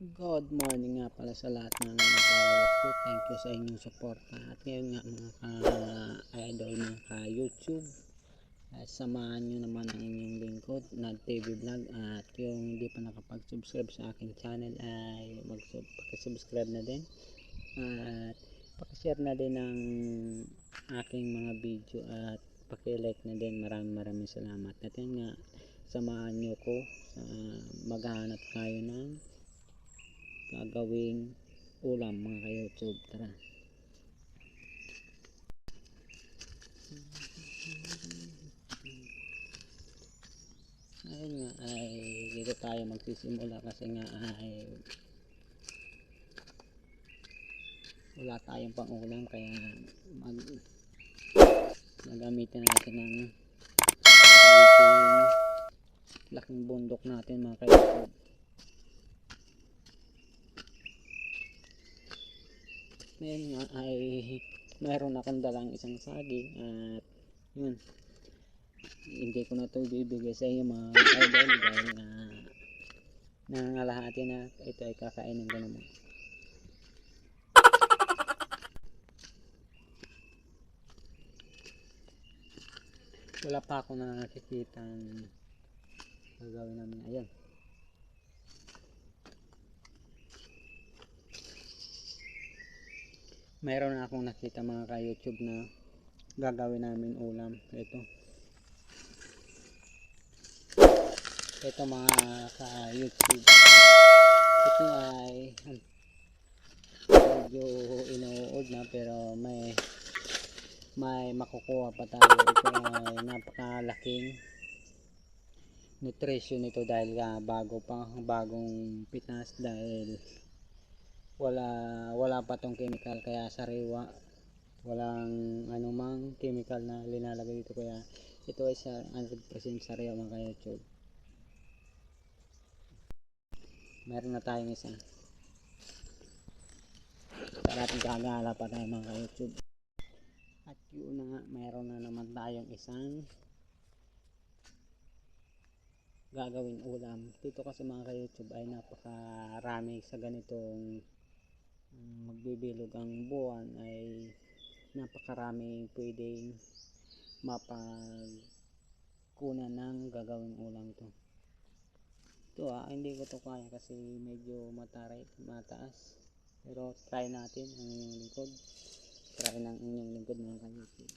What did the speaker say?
Good morning nga pala sa lahat ng followers ko. Thank you sa inyong suporta. At ngayon nga mga ka-idol, mga ka-YouTube, samahan nyo naman ang inyong lingkod na TV Vlog. At yung hindi pa nakapag-subscribe sa aking channel ay mag-subscribe na din. At pakishare na din ang aking mga video at pakilike na din. Maraming salamat. At yun nga, samahan nyo ko maghahanap tayo ng gagawing ulam mga ka-YouTube. Tara. Ayun nga ay dito tayo magsisimula kasi nga ay wala tayong pang ulam kaya gagamitin natin ng laking bundok natin mga ka-YouTube. Ngayon nga ay mayroon akong dalang isang saging at yun, hindi ko na ito ibibigay sa inyo mga idol dahil nangangalahati na ito ay kakainin ko naman. Wala pa ako nakikita ang gagawin namin. Ayan, mayroon na akong nakita mga ka-YouTube na gagawin namin ulam. Ito mga ka-YouTube, ito ay medyo inuod na pero may makukuha pa tayo. Ito ay napakalaking nutrition ito dahil bagong pitas, dahil wala pa tong chemical, kaya sariwa, walang anumang chemical na linalagay dito, kaya ito ay 100% sariwa mga ka-YouTube. Meron na tayong isa, parating gagala pa tayo mga ka-YouTube. At yun na nga, meron na naman tayong isang gagawin ulam dito kasi mga ka-YouTube ay napakarami sa ganitong magbibilog ang buwan, ay napakarami pwedeng mapagkunan ng gagawin ulam to. Ito hindi ko to kaya kasi medyo mataas, pero try natin ang inyong lingkod, try ng inyong lingkod mga ka-YouTube.